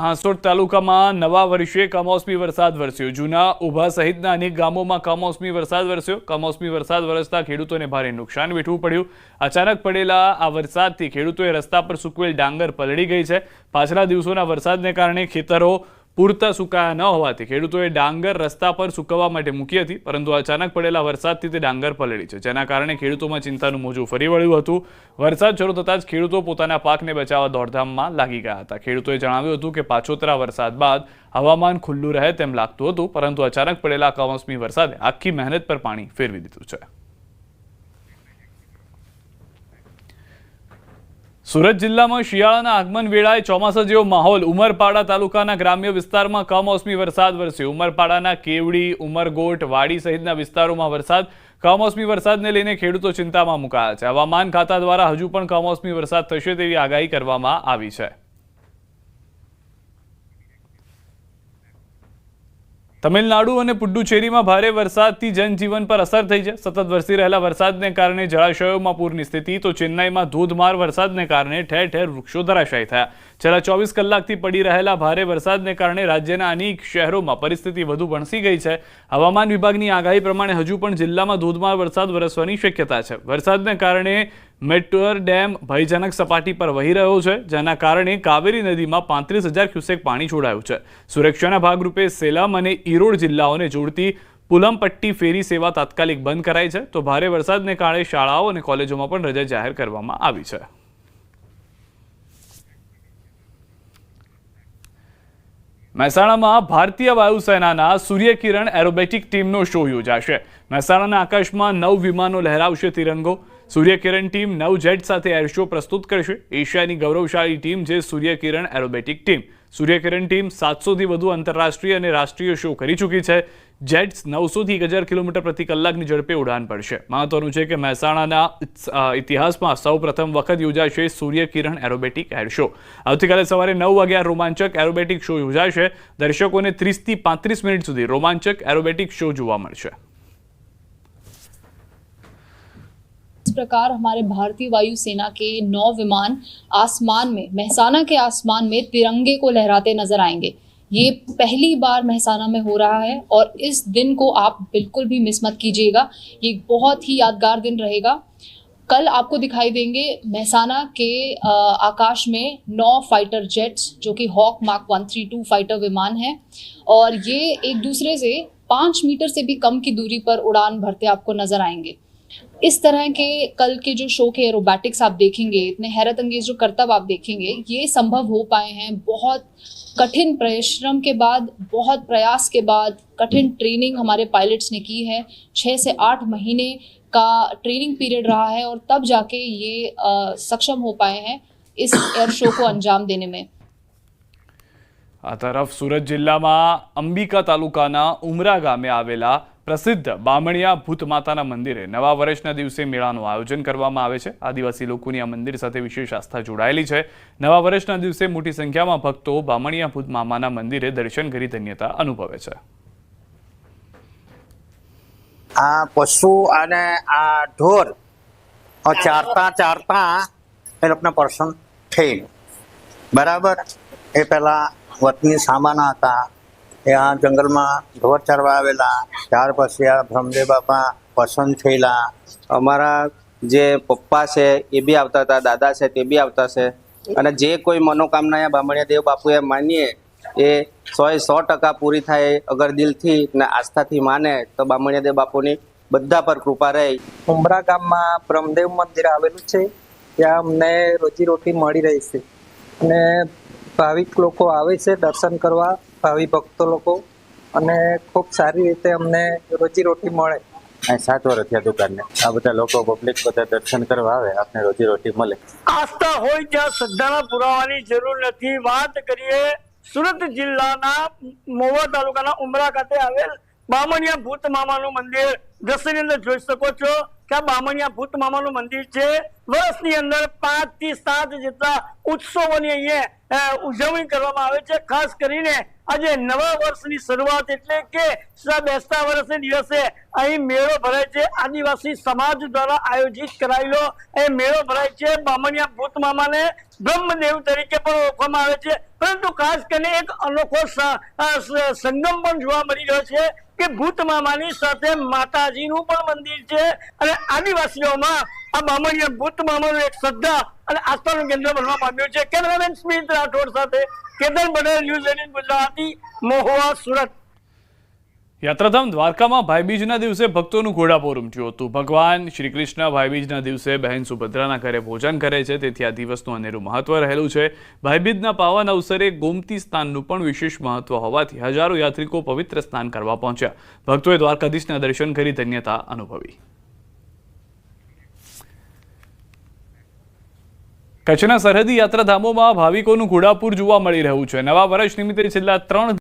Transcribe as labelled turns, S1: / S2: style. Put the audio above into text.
S1: હાંસોટ તાલુકામાં નવા વર્ષે કમોસમી વરસાદ વરસ્યો। જૂના ઉભા સહિતના અનેક ગામોમાં કમોસમી વરસાદ વરસ્યો। કમોસમી વરસાદ વરસતા ખેડૂતોને ભારે નુકસાન વેઠવું પડ્યું। અચાનક પડેલા આ વરસાદથી ખેડૂતોએ રસ્તા પર સૂકવેલ ડાંગર પલળી ગઈ છે। પાછલા દિવસોના વરસાદને કારણે ખેતરો પૂરતા સુકાયા ન હોવાથી ખેડૂતોએ ડાંગર રસ્તા પર સૂકવવા માટે મૂકી હતી, પરંતુ અચાનક પડેલા વરસાદથી તે ડાંગર પલળી છે, જેના કારણે ખેડૂતોમાં ચિંતાનું મોજું ફરી વળ્યું હતું। વરસાદ શરૂ થતાં જ ખેડૂતો પોતાના પાકને બચાવવા દોડધામમાં લાગી ગયા હતા। ખેડૂતોએ જણાવ્યું હતું કે પાછોતરા વરસાદ બાદ હવામાન ખુલ્લું રહે તેમ લાગતું હતું, પરંતુ અચાનક પડેલા કમોસમી વરસાદે આખી મહેનત પર પાણી ફેરવી દીધું છે। સુરત જિલ્લામાં શિયાળાના આગમન વેળાએ ચોમાસા જેવો માહોલ। ઉમરપાડા તાલુકાના ગ્રામ્ય વિસ્તારમાં કમોસમી વરસાદ વરસ્યો। ઉમરપાડાના કેવડી, ઉમરગોટ, વાડી સહિતના વિસ્તારોમાં વરસાદ કમોસમી વરસાદને લઈને ખેડૂતો ચિંતામાં મુકાયા છે। હવામાન ખાતા દ્વારા હજુ પણ કમોસમી વરસાદ થશે તેવી આગાહી કરવામાં આવી છે। તમિલનાડુ અને પુડ્ડુચેરીમાં ભારે વરસાદથી જનજીવન પર અસર થઈ છે। સતત વરસી રહેલા વરસાદને કારણે જળાશયોમાં પૂરની સ્થિતિ, તો ચેન્નાઈમાં ધોધમાર વરસાદને કારણે ઠેર ઠેર વૃક્ષો ધરાશાયી થયા। છેલ્લા 24 કલાકથી પડી રહેલા ભારે વરસાદને કારણે રાજ્યના અનેક શહેરોમાં પરિસ્થિતિ વધુ ભણસી ગઈ છે। હવામાન વિભાગની આગાહી પ્રમાણે હજુ પણ જિલ્લામાં ધોધમાર વરસાદ વરસવાની શક્યતા છે। વરસાદને કારણે મેટ્ટુર ડેમ ભયજનક સપાટી પર વહી રહ્યો છે, જેના કારણે કાવેરી નદીમાં 35,000 ક્યુસેક પાણી છોડાયું છે। સુરક્ષાના ભાગરૂપે સેલમ અને ઈરોડ જિલ્લાઓને જોડતી પુલમપટ્ટી ફેરી સેવા તાત્કાલિક બંધ કરાઈ છે, તો ભારે વરસાદને કારણે શાળાઓ અને કોલેજોમાં પણ રજા જાહેર કરવામાં આવી છે। મહેસાણામાં ભારતીય વાયુસેનાના સૂર્યકિરણ એરોબેટિક ટીમનો શો યોજાશે। મહેસાણાના આકાશમાં 9 વિમાનો લહેરાવશે તિરંગો। સૂર્યકિરણ ટીમ 9 જેટ સાથે એર શો પ્રસ્તુત કરશે। એશિયાની ગૌરવશાળી ટીમ જે Suryakiran aerobatic team. Suryakiran team 700થી વધુ આંતરરાષ્ટ્રીય અને રાષ્ટ્રીય શો કરી ચૂકી છે। જેટ્સ 900થી 1000 કિલોમીટર પ્રતિ કલાકની ઝડપે ઉડાન ભરશે। મહત્વનું છે કે મહેસાણાના ઇતિહાસમાં સૌ પ્રથમ વખત યોજાશે સૂર્યકિરણ એરોબેટિક એર શો। આવતીકાલે સવારે 9 વાગ્યે રોમાંચક એરોબેટિક શો યોજાશે। દર્શકોને 30થી 35 મિનિટ સુધી રોમાંચક एरोबेटिक शो જોવા મળશે।
S2: इस प्रकार हमारे भारतीय वायुसेना के 9 विमान आसमान में, महसाना के आसमान में तिरंगे को लहराते नजर आएंगे। ये पहली बार महसाना में हो रहा है और इस दिन को आप बिल्कुल भी मिस मत कीजिएगा। ये बहुत ही यादगार दिन रहेगा। कल आपको दिखाई देंगे महसाना के आकाश में 9 फाइटर जेट्स, जो कि हॉक मार्क 132 फाइटर विमान है, और ये एक दूसरे से 5 मीटर से भी कम की दूरी पर उड़ान भरते आपको नजर आएंगे। इस तरह के कल के जो शो के एरोबैटिक्स आप देखेंगे, इतने हैरत अंगेज जो करतब आप देखेंगे, ये संभव हो पाए हैं बहुत कठिन परिश्रम के बाद, बहुत प्रयास के बाद। कठिन ट्रेनिंग हमारे पायलट्स ने की है। 6 से 8 महीने का ट्रेनिंग पीरियड रहा है और तब जाके ये सक्षम हो पाए हैं इस एयर शो को अंजाम देने में।
S1: आ तरफ सूरत जिल्लाમાં અંબિકા તાલુકાના ઉમરા ગામે આવેલા પ્રસિદ્ધ બામણિયા ભૂત માતાના મંદિરે નવા વર્ષના દિવસે મેળાનું આયોજન કરવામાં આવે છે। આદિવાસી લોકોની આ મંદિર સાથે વિશેષ આસ્થા જોડાયેલી છે। નવા વર્ષના દિવસે મોટી સંખ્યામાં ભક્તો બામણિયા ભૂત મામાના મંદિરે દર્શન કરી ધન્યતા અનુભવે છે।
S3: આ પશુ અને આ ઢોર ચારતા એ લોકોને પર્સન થઈ બરાબર। એ પહેલા વતની સામાના હતા, એ આ જંગલમાં ઢોર ચરવા આવેલા। ત્યાર પછી આ બ્રહ્મદેવ બાપા પસંદ થયેલા।
S4: અમારા જે પપ્પા છે એ બી આવતા હતા, દાદા છે તે બી આવતા છે, અને જે કોઈ મનોકામના બામણિયા દેવ બાપુએ માનીએ એ 100% પૂરી થાય। અગર દિલથી ને આસ્થાથી માને તો બામણિયા દેવ બાપુની બધા પર કૃપા રહે।
S5: ઉમરા ગામમાં બ્રહ્મદેવ મંદિર આવેલું છે, ત્યાં અમને રોજીરોટી મળી રહી છે, અને ભાવિક લોકો આવે છે દર્શન કરવા, ભાવિ ભક્તો લોકો, અને ખૂબ સારી રીતે અમને રોજીરોટી મળે।
S3: 7 વર્ષ થયા દુકાનને। આ બધા લોકો પબ્લિક બધા દર્શન કરવા આવે, આપને રોજીરોટી મળે।
S6: આસ્થા હોય ત્યાં શ્રદ્ધાના પુરાવાની જરૂર નથી। વાત કરીએ સુરત જિલ્લાના મહુવા તાલુકાના ઉમરા ખાતે આવેલ બામણિયા ભૂત મામાનું મંદિર। દ્રશ્યની અંદર જોઈ શકો છો કે આ બામણિયા ભૂત મામાનું મંદિર છે। વર્ષની અંદર 5 થી 7 જેટલા ઉત્સવોની અહીંયા ઉજવણી કરવામાં આવે છે. ખાસ કરીને આજે નવા વર્ષની શરૂઆત એટલે કે બેસતા વર્ષના દિવસે અહીં મેળો ભરાય છે. આદિવાસી સમાજ દ્વારા આયોજિત કરાયેલો એ મેળો ભરાય છે. બામણિયા ભૂત મામાને બ્રહ્મદેવ તરીકે પણ ઓળખવામાં આવે છે, પરંતુ ખાસ કરીને એક અનોખો સંગમ પણ જોવા મળી રહ્યો છે કે ભૂત મામાની સાથે માતાજીનું પણ મંદિર છે અને આદિવાસીઓમાં આ બામણિયા ભૂત મામાનું એક શ્રદ્ધા અને આસ્થાનું કેન્દ્ર બનવા પામ્યું છે. કેમેરામેન સ્મિત રાઠોડ સાથે કેતન પટેલ, ન્યૂઝ 18 ગુજરાતી, મહુવા, સુરત.
S1: યાત્રાધામ દ્વારકામાં ભાઈબીજના દિવસે ભક્તોનું ઘોડાપૂર ઉમટ્યું હતું. ભગવાન શ્રી કૃષ્ણ ભાઈબીજના દિવસે બહેન સુભદ્રાના ઘરે ભોજન કરે છે, તેથી આ દિવસનું અનેરું મહત્વ રહેલું છે. ભાઈબીજના પાવન અવસરે ગોમતી સ્નાનનું પણ વિશેષ મહત્વ હોવાથી હજારો યાત્રિકો પવિત્ર સ્નાન કરવા પહોંચ્યા. ભક્તોએ દ્વારકાધીશના દર્શન કરી ધન્યતા અનુભવી. કચ્છના સરહદી યાત્રાધામોમાં ભાવિકોનું ઘોડાપૂર જોવા મળી રહ્યું છે. નવા વર્ષ નિમિત્તે છેલ્લા 3